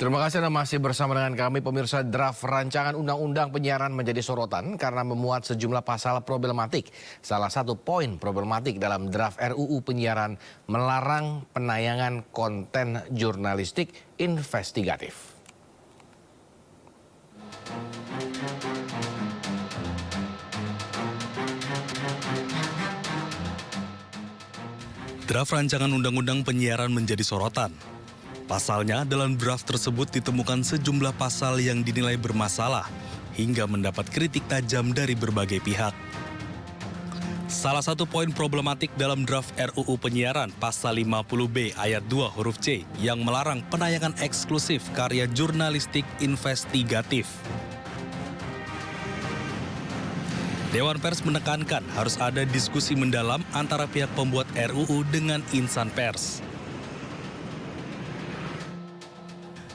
Terima kasih Anda masih bersama dengan kami. Pemirsa, draft rancangan undang-undang penyiaran menjadi sorotan karena memuat sejumlah pasal problematik. Salah satu poin problematik dalam draft RUU penyiaran melarang penayangan konten jurnalistik investigatif. Draft rancangan undang-undang penyiaran menjadi sorotan. Pasalnya, dalam draft tersebut ditemukan sejumlah pasal yang dinilai bermasalah hingga mendapat kritik tajam dari berbagai pihak. Salah satu poin problematik dalam draft RUU penyiaran pasal 50B ayat 2 huruf C yang melarang penayangan eksklusif karya jurnalistik investigatif. Dewan Pers menekankan harus ada diskusi mendalam antara pihak pembuat RUU dengan insan pers.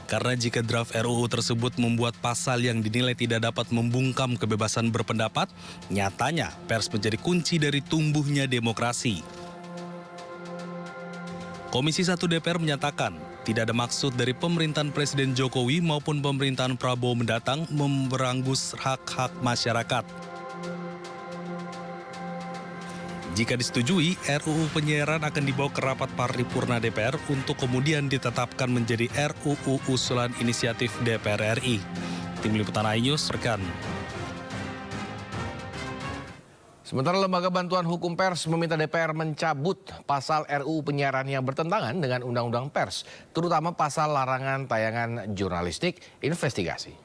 Karena jika draft RUU tersebut membuat pasal yang dinilai tidak dapat membungkam kebebasan berpendapat, nyatanya pers menjadi kunci dari tumbuhnya demokrasi. Komisi 1 DPR menyatakan, tidak ada maksud dari pemerintahan Presiden Jokowi maupun pemerintahan Prabowo mendatang memberangus hak-hak masyarakat. Jika disetujui, RUU penyiaran akan dibawa ke rapat paripurna DPR untuk kemudian ditetapkan menjadi RUU usulan inisiatif DPR RI. Tim Liputan iNews, rekan. Sementara Lembaga Bantuan Hukum Pers meminta DPR mencabut pasal RUU penyiaran yang bertentangan dengan Undang-Undang Pers, terutama pasal larangan tayangan jurnalistik investigasi.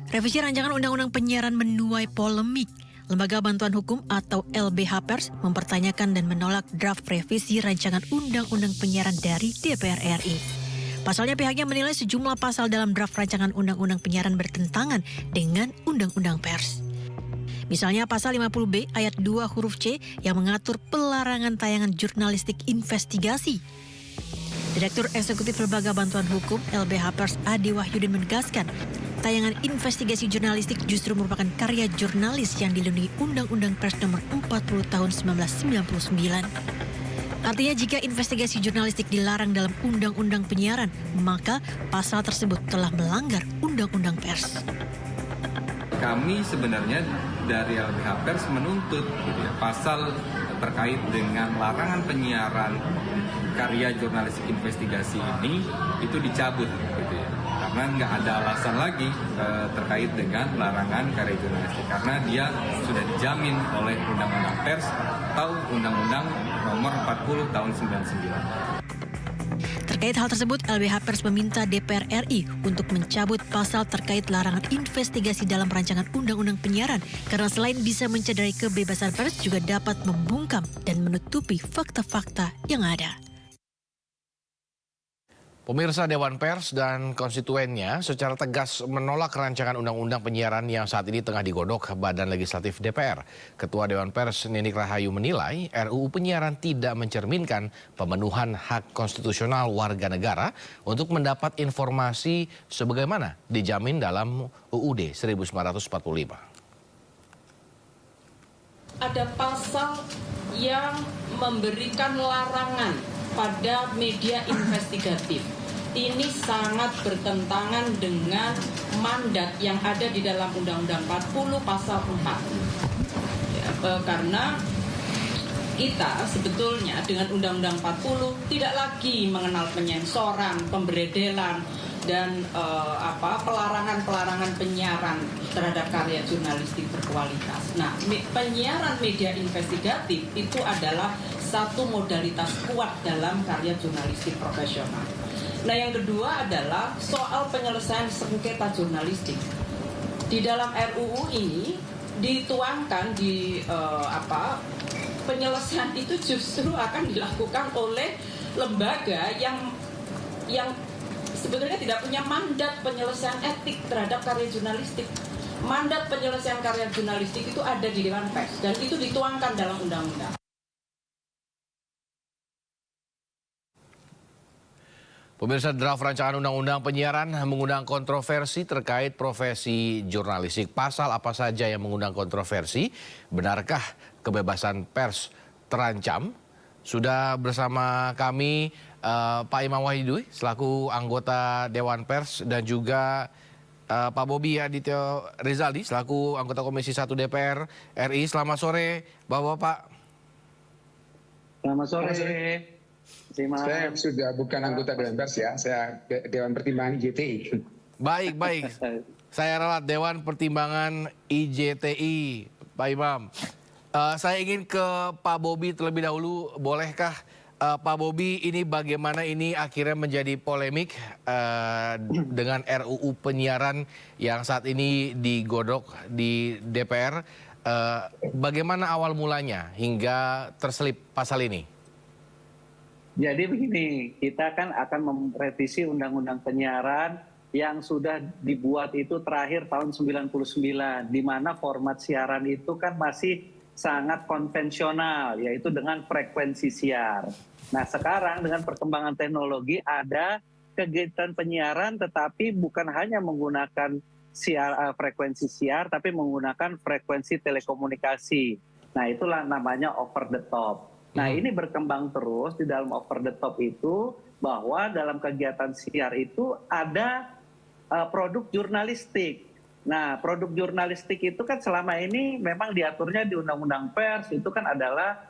Revisi rancangan Undang-Undang Penyiaran menuai polemik. Lembaga Bantuan Hukum atau LBH Pers mempertanyakan dan menolak draft revisi rancangan Undang-Undang Penyiaran dari DPR RI. Pasalnya pihaknya menilai sejumlah pasal dalam draft rancangan Undang-Undang Penyiaran bertentangan dengan Undang-Undang Pers. Misalnya pasal 50B ayat 2 huruf C yang mengatur pelarangan tayangan jurnalistik investigasi. Direktur Eksekutif Lembaga Bantuan Hukum LBH Pers Adi Wahyudin menegaskan, tayangan investigasi jurnalistik justru merupakan karya jurnalis yang dilindungi Undang-Undang Pers Nomor 40 Tahun 1999. Artinya jika investigasi jurnalistik dilarang dalam Undang-Undang Penyiaran, maka pasal tersebut telah melanggar Undang-Undang Pers. Kami sebenarnya dari LBH Pers menuntut pasal terkait dengan larangan penyiaran karya jurnalistik investigasi ini itu dicabut gitu ya. Karena nggak ada alasan lagi terkait dengan larangan karya jurnalistik karena dia sudah dijamin oleh Undang-Undang Pers atau Undang-Undang Nomor 40 Tahun 99. Terkait hal tersebut, LBH Pers meminta DPR RI untuk mencabut pasal terkait larangan investigasi dalam rancangan Undang-Undang Penyiaran karena selain bisa mencederai kebebasan pers juga dapat membungkam dan menutupi fakta-fakta yang ada. Pemirsa, Dewan Pers dan konstituennya secara tegas menolak rancangan undang-undang penyiaran yang saat ini tengah digodok Badan Legislatif DPR. Ketua Dewan Pers Ninik Rahayu menilai RUU penyiaran tidak mencerminkan pemenuhan hak konstitusional warga negara untuk mendapat informasi sebagaimana dijamin dalam UUD 1945. Ada pasal yang memberikan larangan pada media investigatif. Ini sangat bertentangan dengan mandat yang ada di dalam Undang-Undang 40 Pasal 4. Karena kita sebetulnya dengan Undang-Undang 40 tidak lagi mengenal penyensoran, pemberedelan, dan pelarangan penyiaran terhadap karya jurnalistik berkualitas. Nah, penyiaran media investigatif itu adalah satu modalitas kuat dalam karya jurnalistik profesional. Nah, yang kedua adalah soal penyelesaian sengketa jurnalistik. Di dalam RUU ini dituangkan di penyelesaian itu justru akan dilakukan oleh lembaga yang sebetulnya tidak punya mandat penyelesaian etik terhadap karya jurnalistik. Mandat penyelesaian karya jurnalistik itu ada di Dewan Pers dan itu dituangkan dalam undang-undang. Pemirsa, draft rancangan undang-undang penyiaran mengundang kontroversi terkait profesi jurnalistik. Pasal apa saja yang mengundang kontroversi? Benarkah kebebasan pers terancam. Sudah bersama kami Pak Imam Wahyudi selaku anggota Dewan Pers dan juga Pak Bobi Aditya Rizaldi selaku anggota Komisi 1 DPR RI. Selamat sore Bapak-bapak. Selamat sore. Saya sudah bukan anggota Dewan Pers ya, saya Dewan Pertimbangan IJTI. Baik. Saya ralat Dewan Pertimbangan IJTI, Pak Imam. Saya ingin ke Pak Bobi terlebih dahulu, bolehkah Pak Bobi, ini bagaimana ini akhirnya menjadi polemik dengan RUU penyiaran yang saat ini digodok di DPR. Bagaimana awal mulanya hingga terselip pasal ini? Jadi begini, kita kan akan merevisi Undang-Undang Penyiaran yang sudah dibuat itu terakhir tahun 99, di mana format siaran itu kan masih sangat konvensional, yaitu dengan frekuensi siar. Nah sekarang dengan perkembangan teknologi ada kegiatan penyiaran tetapi bukan hanya menggunakan frekuensi siar, tapi menggunakan frekuensi telekomunikasi. Nah itulah namanya over the top. Nah ini berkembang terus di dalam over the top itu, bahwa dalam kegiatan siar itu ada produk jurnalistik. Nah, produk jurnalistik itu kan selama ini memang diaturnya di Undang-Undang Pers, itu kan adalah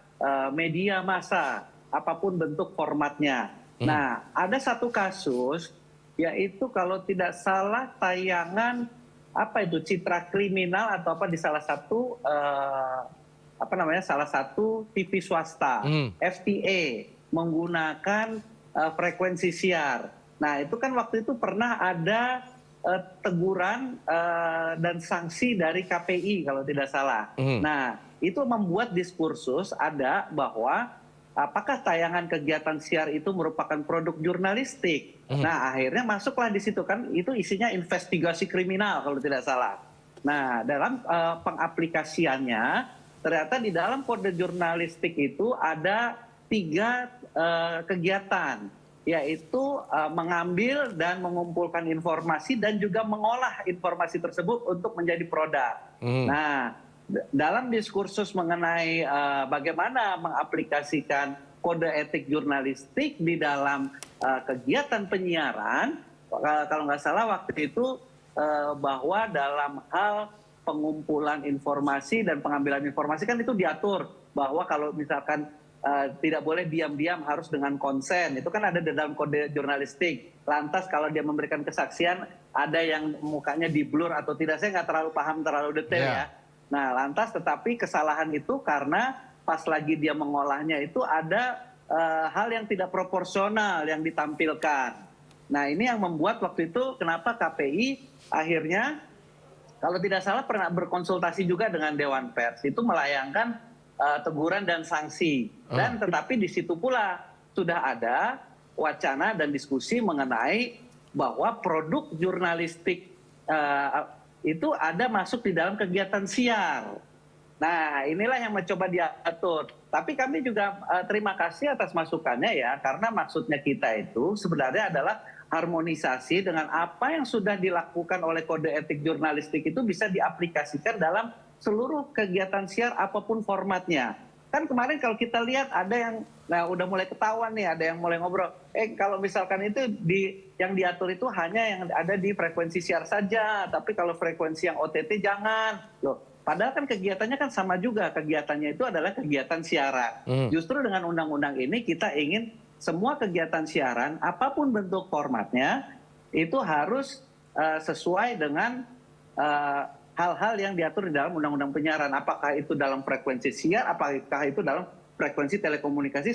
media massa, apapun bentuk formatnya. Nah, ada satu kasus, yaitu kalau tidak salah tayangan, citra kriminal atau di salah satu, salah satu TV swasta, FTA, menggunakan frekuensi siar. Nah, itu kan waktu itu pernah ada teguran dan sanksi dari KPI kalau tidak salah. Nah, itu membuat diskursus ada bahwa apakah tayangan kegiatan siar itu merupakan produk jurnalistik. Nah, akhirnya masuklah di situ kan, itu isinya investigasi kriminal kalau tidak salah. Nah, dalam pengaplikasiannya ternyata di dalam kode jurnalistik itu ada 3 kegiatan, yaitu mengambil dan mengumpulkan informasi dan juga mengolah informasi tersebut untuk menjadi produk. Nah, dalam diskursus mengenai bagaimana mengaplikasikan kode etik jurnalistik di dalam kegiatan penyiaran, kalau nggak salah waktu itu bahwa dalam hal pengumpulan informasi dan pengambilan informasi kan itu diatur bahwa kalau misalkan tidak boleh diam-diam, harus dengan konsen. Itu kan ada di dalam kode jurnalistik. Lantas kalau dia memberikan kesaksian, ada yang mukanya di blur atau tidak, saya nggak terlalu paham terlalu detail ya. Nah, lantas tetapi kesalahan itu karena pas lagi dia mengolahnya itu ada hal yang tidak proporsional yang ditampilkan. Nah, ini yang membuat waktu itu kenapa KPI akhirnya, kalau tidak salah pernah berkonsultasi juga dengan Dewan Pers, itu melayangkan teguran dan sanksi. Dan tetapi di situ pula sudah ada wacana dan diskusi mengenai bahwa produk jurnalistik itu ada masuk di dalam kegiatan siar. Nah, inilah yang mencoba diatur. Tapi kami juga terima kasih atas masukannya ya, karena maksudnya kita itu sebenarnya adalah harmonisasi dengan apa yang sudah dilakukan oleh kode etik jurnalistik itu bisa diaplikasikan dalam seluruh kegiatan siar apapun formatnya. Kan kemarin kalau kita lihat ada yang, nah udah mulai ketahuan nih, ada yang mulai ngobrol, kalau misalkan itu yang diatur itu hanya yang ada di frekuensi siar saja, tapi kalau frekuensi yang OTT jangan. Loh, padahal kan kegiatannya kan sama juga, kegiatannya itu adalah kegiatan siaran. Justru dengan undang-undang ini kita ingin semua kegiatan siaran, apapun bentuk formatnya, itu harus sesuai dengan hal-hal yang diatur di dalam Undang-Undang Penyiaran. Apakah itu dalam frekuensi siar, apakah itu dalam frekuensi telekomunikasi,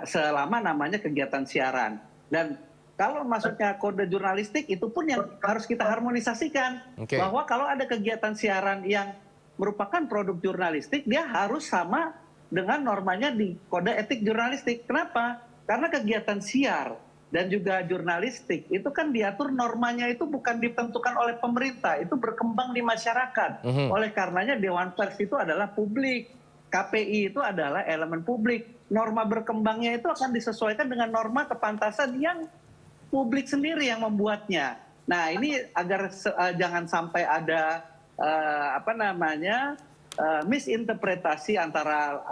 selama namanya kegiatan siaran. Dan kalau masuknya kode jurnalistik, itu pun yang harus kita harmonisasikan. Bahwa kalau ada kegiatan siaran yang merupakan produk jurnalistik, dia harus sama dengan normanya di kode etik jurnalistik. Kenapa? Karena kegiatan siar dan juga jurnalistik itu kan diatur normanya itu bukan ditentukan oleh pemerintah, itu berkembang di masyarakat. Oleh karenanya Dewan Pers itu adalah publik, KPI itu adalah elemen publik. Norma berkembangnya itu akan disesuaikan dengan norma kepantasan yang publik sendiri yang membuatnya. Nah, ini agar jangan sampai ada misinterpretasi antara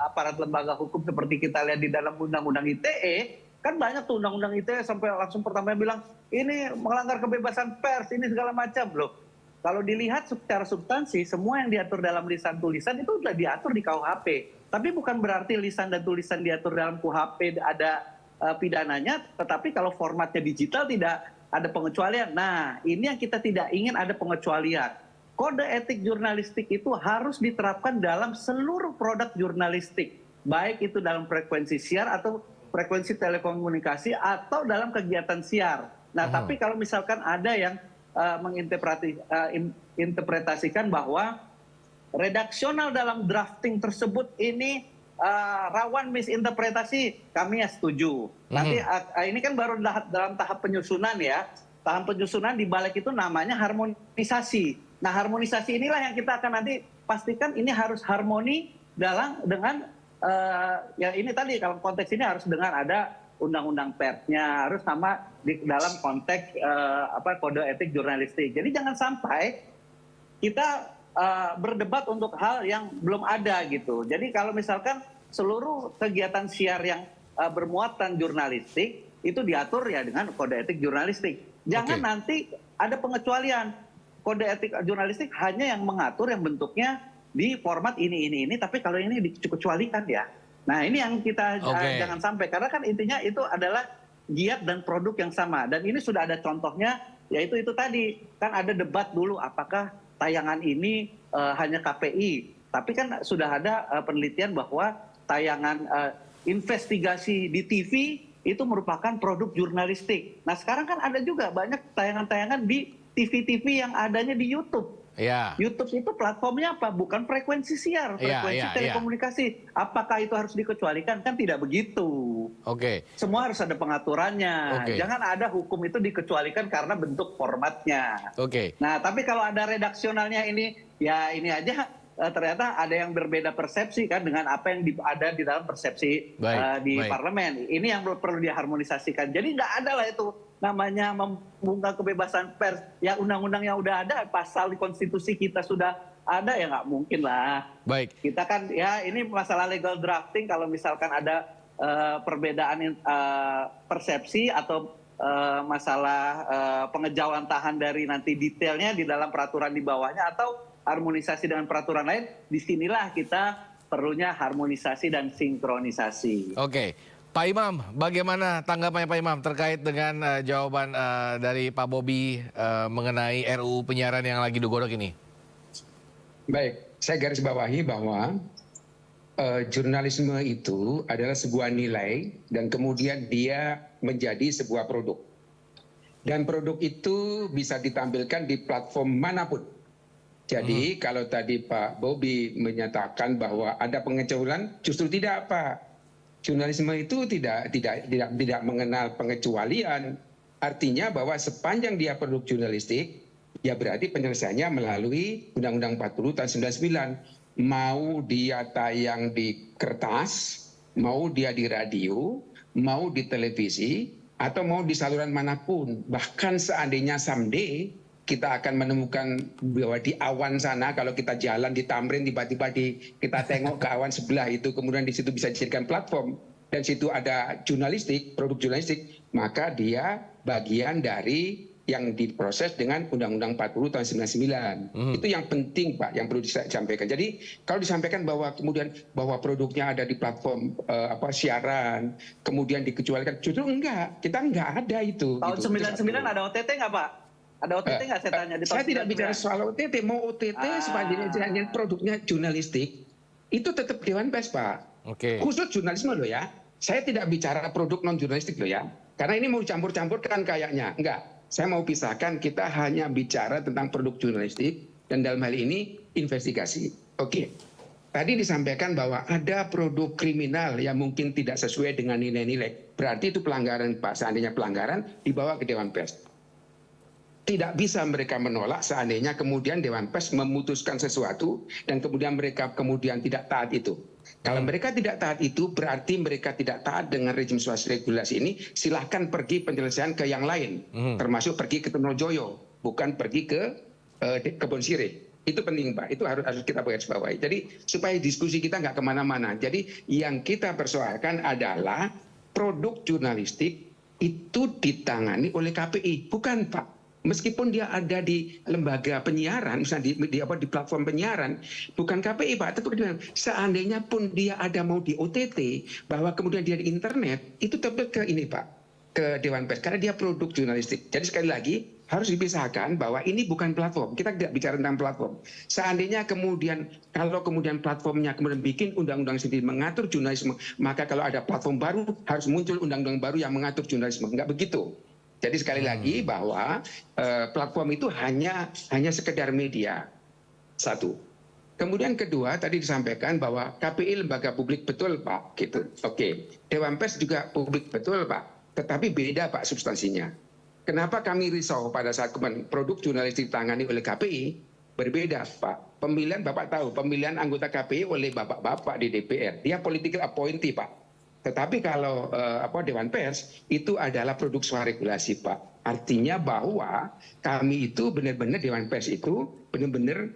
aparat lembaga hukum seperti kita lihat di dalam undang-undang ITE. Kan banyak tuh undang-undang ITE sampai langsung pertama bilang ini melanggar kebebasan pers, ini segala macam loh. Kalau dilihat secara substansi, semua yang diatur dalam lisan tulisan itu sudah diatur di KUHP. Tapi bukan berarti lisan dan tulisan diatur dalam KUHP ada pidananya, tetapi kalau formatnya digital tidak ada pengecualian. Nah, ini yang kita tidak ingin ada pengecualian. Kode etik jurnalistik itu harus diterapkan dalam seluruh produk jurnalistik. Baik itu dalam frekuensi siar atau frekuensi telekomunikasi atau dalam kegiatan siar. Nah, tapi kalau misalkan ada yang menginterpretasikan bahwa redaksional dalam drafting tersebut ini rawan misinterpretasi, kami ya setuju. Nanti ini kan baru dalam tahap penyusunan ya. Tahap penyusunan di balik itu namanya harmonisasi. Nah, harmonisasi inilah yang kita akan nanti pastikan ini harus harmoni dengan ya ini tadi kalau konteks ini harus dengan ada undang-undang persnya, harus sama di dalam konteks kode etik jurnalistik. Jadi jangan sampai kita berdebat untuk hal yang belum ada gitu. Jadi kalau misalkan seluruh kegiatan siar yang bermuatan jurnalistik itu diatur ya dengan kode etik jurnalistik. Jangan nanti ada pengecualian. Kode etik jurnalistik hanya yang mengatur yang bentuknya di format ini, tapi kalau ini dikecualikan ya. Nah, ini yang kita jangan sampai, karena kan intinya itu adalah giat dan produk yang sama. Dan ini sudah ada contohnya, yaitu itu tadi. Kan ada debat dulu apakah tayangan ini hanya KPI. Tapi kan sudah ada penelitian bahwa tayangan investigasi di TV itu merupakan produk jurnalistik. Nah, sekarang kan ada juga banyak tayangan-tayangan di TV-TV yang adanya di YouTube. Ya. YouTube itu platformnya apa? Bukan frekuensi siar, frekuensi telekomunikasi. Apakah itu harus dikecualikan? Kan tidak begitu. Semua harus ada pengaturannya. Jangan ada hukum itu dikecualikan karena bentuk formatnya. Nah, tapi kalau ada redaksionalnya ini, ya ini aja ternyata ada yang berbeda persepsi kan dengan apa yang ada di dalam persepsi di parlemen. Ini yang perlu diharmonisasikan. Jadi nggak ada lah itu namanya membungkam kebebasan pers. Ya undang-undang yang udah ada, pasal di konstitusi kita sudah ada, ya nggak mungkin lah. Kita kan ya ini masalah legal drafting, kalau misalkan ada perbedaan persepsi atau masalah pengejauhan tahan dari nanti detailnya di dalam peraturan di bawahnya atau harmonisasi dengan peraturan lain, disinilah kita perlunya harmonisasi dan sinkronisasi. Pak Imam, bagaimana tanggapannya Pak Imam terkait dengan jawaban dari Pak Bobi mengenai RUU penyiaran yang lagi digodok ini? Baik, saya garis bawahi bahwa jurnalisme itu adalah sebuah nilai dan kemudian dia menjadi sebuah produk. Dan produk itu bisa ditampilkan di platform manapun. Jadi kalau tadi Pak Bobi menyatakan bahwa ada pengecualian, justru tidak, Pak. Jurnalisme itu tidak mengenal pengecualian. Artinya bahwa sepanjang dia produk jurnalistik, ya berarti penyelesaiannya melalui Undang-Undang 40 tahun 99. Mau dia tayang di kertas, mau dia di radio, mau di televisi, atau mau di saluran manapun. Bahkan seandainya someday kita akan menemukan bahwa di awan sana, kalau kita jalan di Tamrin, tiba-tiba kita tengok ke awan sebelah itu, kemudian di situ bisa dijadikan platform, dan situ ada jurnalistik, produk jurnalistik, maka dia bagian dari yang diproses dengan Undang-Undang 40 tahun 99. Itu yang penting, Pak, yang perlu disampaikan. Jadi kalau disampaikan bahwa kemudian bahwa produknya ada di platform siaran, kemudian dikecualikan, justru enggak, kita enggak ada itu. Tahun 99 ada OTT nggak, Pak? Ada OTT nggak, saya tanya? Saya tidak bicara soal OTT. Mau OTT sepanjang produknya jurnalistik, itu tetap Dewan Pers, Pak. Khusus jurnalisme loh ya. Saya tidak bicara produk non-jurnalistik loh ya. Karena ini mau campur-campurkan kayaknya. Enggak. Saya mau pisahkan, kita hanya bicara tentang produk jurnalistik, dan dalam hal ini investigasi. Tadi disampaikan bahwa ada produk kriminal yang mungkin tidak sesuai dengan nilai-nilai. Berarti itu pelanggaran, Pak. Seandainya pelanggaran, dibawa ke Dewan Pers. Tidak bisa mereka menolak seandainya kemudian Dewan Pers memutuskan sesuatu dan kemudian mereka tidak taat itu. Kalau mereka tidak taat itu, berarti mereka tidak taat dengan rezim swasta regulasi ini. Silahkan pergi penyelesaian ke yang lain, termasuk pergi ke Tronojoyo, bukan pergi ke Kebon Sirih. Itu penting Pak, itu harus kita garisbawahi. Jadi supaya diskusi kita nggak kemana-mana. Jadi yang kita persoalkan adalah produk jurnalistik itu ditangani oleh KPI, bukan Pak. Meskipun dia ada di lembaga penyiaran, misalnya di platform penyiaran, bukan KPI Pak. Tapi seandainya pun dia ada mau di OTT, bahwa kemudian dia di internet, itu tetap ke ini Pak, ke Dewan Pers, karena dia produk jurnalistik. Jadi sekali lagi harus dipisahkan bahwa ini bukan platform. Kita tidak bicara tentang platform. Seandainya kemudian kalau kemudian platformnya kemudian bikin undang-undang sendiri mengatur jurnalisme, maka kalau ada platform baru harus muncul undang-undang baru yang mengatur jurnalisme. Enggak begitu. Jadi sekali lagi bahwa platform itu hanya sekedar media. Satu. Kemudian kedua tadi disampaikan bahwa KPI lembaga publik betul Pak, gitu. Oke. Dewan Pers juga publik betul Pak. Tetapi beda Pak substansinya. Kenapa kami risau pada saat produk jurnalistik ditangani oleh KPI? Berbeda Pak. Pemilihan Bapak tahu, pemilihan anggota KPI oleh bapak-bapak di DPR. Dia political appointee Pak. Tetapi kalau Dewan Pers itu adalah produk suara regulasi Pak. Artinya bahwa kami itu benar-benar Dewan Pers itu benar-benar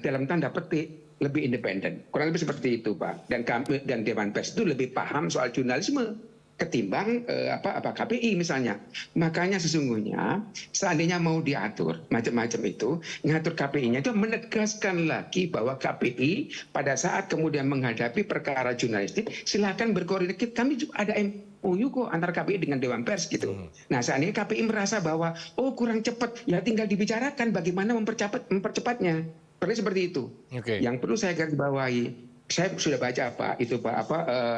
dalam tanda petik lebih independen. Kurang lebih seperti itu Pak. Dan Dewan Pers itu lebih paham soal jurnalisme ketimbang KPI misalnya. Makanya sesungguhnya seandainya mau diatur macam-macam itu, ngatur KPI-nya itu menegaskan lagi bahwa KPI pada saat kemudian menghadapi perkara jurnalistik silakan berkoordinasi. Kami juga ada MOU kok antara KPI dengan Dewan Pers gitu. Nah seandainya KPI merasa bahwa kurang cepat, ya tinggal dibicarakan bagaimana mempercepatnya. Perlu seperti itu. Yang perlu saya garis bawahi, saya sudah baca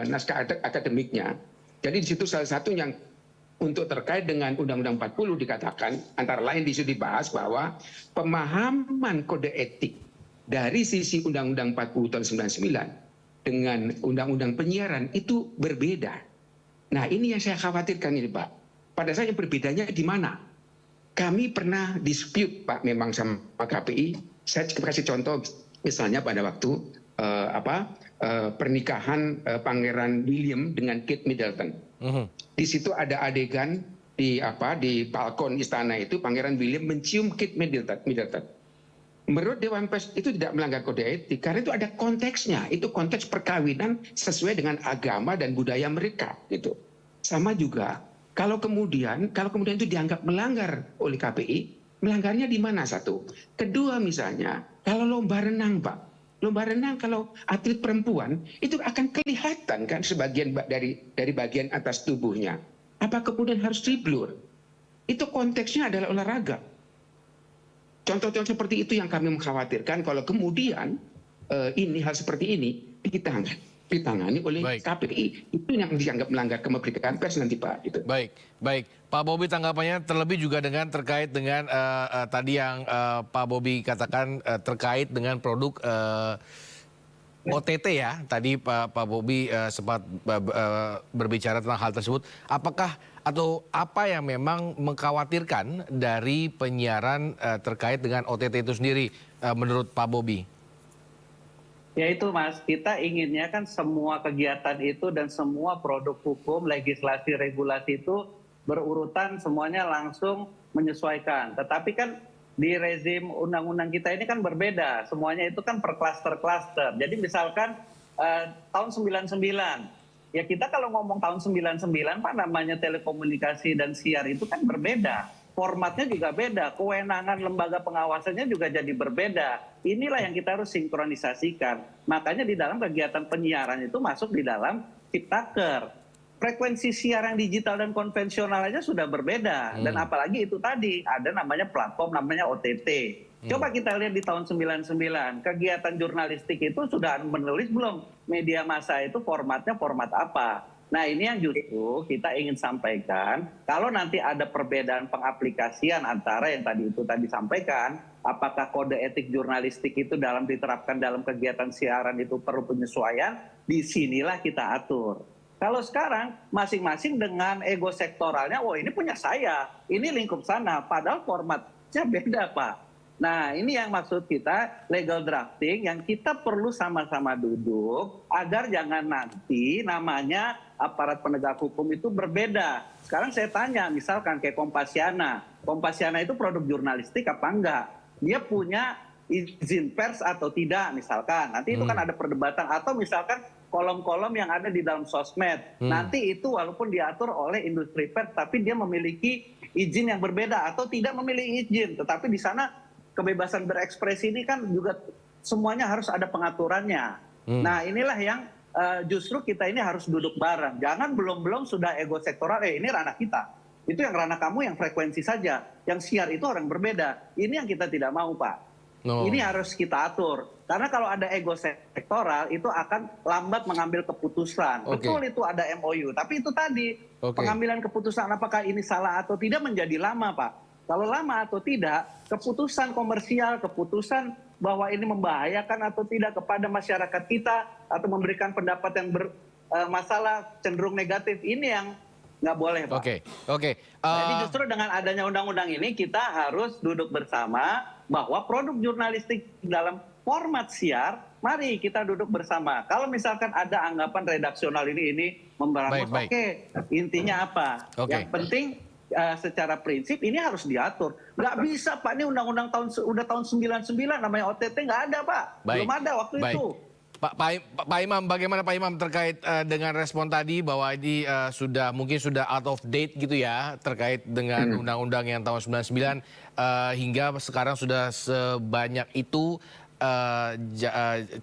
naskah akademiknya. Jadi di situ salah satu yang untuk terkait dengan Undang-Undang 40 dikatakan, antara lain di situ dibahas bahwa pemahaman kode etik dari sisi Undang-Undang 40 tahun 99 dengan Undang-Undang penyiaran itu berbeda. Nah ini yang saya khawatirkan ini Pak. Pada saat yang berbedanya di mana? Kami pernah dispute Pak memang sama KPI. Saya kasih contoh misalnya pada waktu pernikahan Pangeran William dengan Kate Middleton. Di situ ada adegan di balkon istana itu Pangeran William mencium Kate Middleton. Menurut Dewan Pers itu tidak melanggar kode etik karena itu ada konteksnya. Itu konteks perkawinan sesuai dengan agama dan budaya mereka gitu. Sama juga kalau kemudian itu dianggap melanggar oleh KPI, melanggarnya di mana satu? Kedua misalnya kalau lomba renang Pak. Lomba renang kalau atlet perempuan itu akan kelihatan kan sebagian dari bagian atas tubuhnya. Apa kemudian harus diblur? Itu konteksnya adalah olahraga. Contoh-contoh seperti itu yang kami mengkhawatirkan kalau kemudian hal seperti ini ditangani oleh KPI. Itu yang dianggap melanggar kemerdekaan pers nanti Pak. Gitu. Baik. Pak Bobi tanggapannya terlebih juga terkait dengan tadi yang Pak Bobi katakan terkait dengan produk OTT ya. Tadi Pak Bobi sempat berbicara tentang hal tersebut. Apakah atau apa yang memang mengkhawatirkan dari penyiaran terkait dengan OTT itu sendiri menurut Pak Bobi? Ya itu Mas, kita inginnya kan semua kegiatan itu dan semua produk hukum, legislasi, regulasi itu berurutan semuanya langsung menyesuaikan. Tetapi kan di rezim undang-undang kita ini kan berbeda, semuanya itu kan per klaster-klaster. Jadi misalkan tahun 99, ya kita kalau ngomong tahun 99 Pak namanya telekomunikasi dan siar itu kan berbeda. Formatnya juga beda, kewenangan lembaga pengawasannya juga jadi berbeda. Inilah yang kita harus sinkronisasikan. Makanya di dalam kegiatan penyiaran itu masuk di dalam Ciptaker. Frekuensi siaran digital dan konvensional aja sudah berbeda. Dan apalagi itu tadi, ada namanya platform, namanya OTT. Coba kita lihat di tahun 99, kegiatan jurnalistik itu sudah menulis belum? Media massa itu formatnya format apa? Nah ini yang justru kita ingin sampaikan, kalau nanti ada perbedaan pengaplikasian antara yang tadi sampaikan, apakah kode etik jurnalistik itu diterapkan dalam kegiatan siaran itu perlu penyesuaian, disinilah kita atur. Kalau sekarang masing-masing dengan ego sektoralnya, ini punya saya, ini lingkup sana, padahal formatnya beda Pak. Nah ini yang maksud kita legal drafting yang kita perlu sama-sama duduk agar jangan nanti namanya aparat penegak hukum itu berbeda. Sekarang saya tanya misalkan kayak Kompasiana itu produk jurnalistik apa enggak? Dia punya izin pers atau tidak misalkan. Nanti itu kan ada perdebatan, atau misalkan kolom-kolom yang ada di dalam sosmed. Nanti itu walaupun diatur oleh industri pers, tapi dia memiliki izin yang berbeda atau tidak memiliki izin. Tetapi di sana kebebasan berekspresi ini kan juga semuanya harus ada pengaturannya. Nah inilah yang justru kita ini harus duduk bareng. Jangan belum-belum sudah ego sektoral, ini ranah kita. Itu yang ranah kamu yang frekuensi saja. Yang siar itu orang berbeda. Ini yang kita tidak mau, Pak. Ini harus kita atur. Karena kalau ada ego sektoral itu akan lambat mengambil keputusan. Betul itu ada MOU. Tapi itu tadi pengambilan keputusan apakah ini salah atau tidak menjadi lama, Pak. Kalau lama atau tidak, keputusan komersial, keputusan bahwa ini membahayakan atau tidak kepada masyarakat kita atau memberikan pendapat yang bermasalah cenderung negatif, ini yang nggak boleh, Pak. Jadi justru dengan adanya undang-undang ini kita harus duduk bersama bahwa produk jurnalistik dalam format siar, mari kita duduk bersama. Kalau misalkan ada anggapan redaksional ini memberangus, intinya apa? Yang penting secara prinsip ini harus diatur. Nggak bisa, Pak, ini undang-undang udah tahun 99 namanya OTT nggak ada, Pak. Belum ada waktu itu. Pak Imam, bagaimana Pak Imam terkait dengan respon tadi bahwa ini mungkin sudah out of date gitu ya, terkait dengan undang-undang yang tahun 99 hingga sekarang sudah sebanyak itu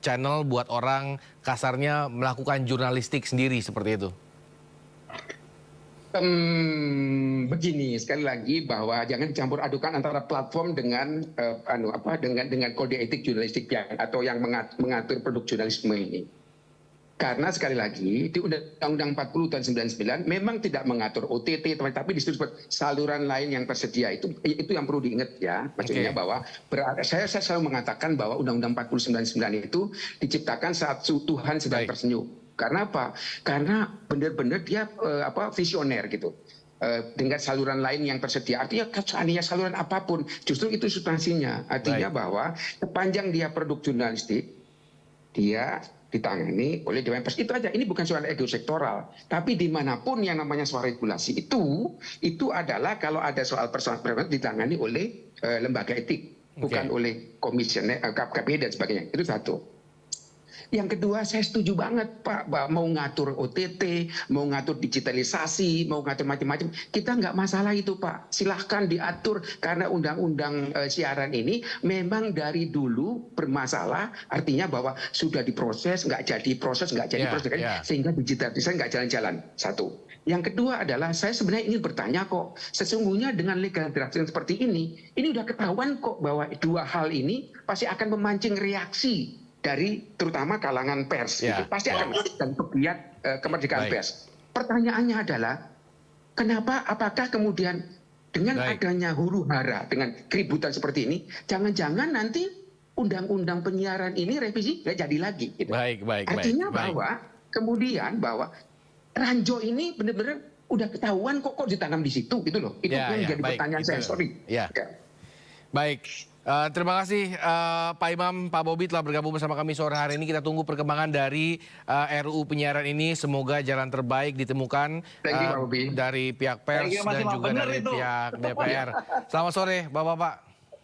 channel buat orang kasarnya melakukan jurnalistik sendiri seperti itu? Begini, sekali lagi bahwa jangan dicampur adukan antara platform dengan dengan kode etik jurnalistik atau yang mengatur produk jurnalisme ini. Karena sekali lagi di Undang-Undang 40 tahun 99 memang tidak mengatur OTT, tapi disebut saluran lain yang tersedia. Itu yang perlu diingat ya. Maksudnya bahwa saya selalu mengatakan bahwa Undang-Undang 40 99 itu diciptakan saat Tuhan sedang tersenyum. Karena apa? Karena benar-benar dia visioner gitu. Dengan saluran lain yang tersedia. Artinya seandainya saluran apapun, justru itu substansinya. Artinya bahwa sepanjang dia produk jurnalistik, dia ditangani oleh Dewan Pers. Itu aja. Ini bukan soal ego sektoral. Tapi dimanapun yang namanya soal regulasi itu adalah kalau ada soal persoalan ditangani oleh lembaga etik. Bukan oleh komisioner, KPI dan sebagainya. Itu satu. Yang kedua, saya setuju banget Pak, mau ngatur OTT, mau ngatur digitalisasi, mau ngatur macam-macam. Kita nggak masalah itu Pak. Silahkan diatur karena undang-undang siaran ini memang dari dulu bermasalah. Artinya bahwa sudah diproses, nggak jadi proses, sehingga digitalisasi nggak jalan-jalan. Satu. Yang kedua adalah saya sebenarnya ingin bertanya kok, sesungguhnya dengan legal draft yang seperti ini udah ketahuan kok bahwa dua hal ini pasti akan memancing reaksi dari terutama kalangan pers, gitu. Pasti akan dan pegiat kemerdekaan pers. Pertanyaannya adalah kenapa? Apakah kemudian dengan adanya huru-hara, dengan keributan seperti ini, jangan-jangan nanti undang-undang penyiaran ini revisi nggak jadi lagi? Gitu. Artinya bahwa kemudian bahwa ranjau ini benar-benar udah ketahuan kok ditanam di situ, gitu loh. Itu yang jadi pertanyaan saya. Sorry. Baik. Terima kasih Pak Imam, Pak Bobi telah bergabung bersama kami sore hari ini. Kita tunggu perkembangan dari RUU penyiaran ini. Semoga jalan terbaik ditemukan dari pihak pers dan juga dari pihak DPR. Selamat sore Bapak-Bapak.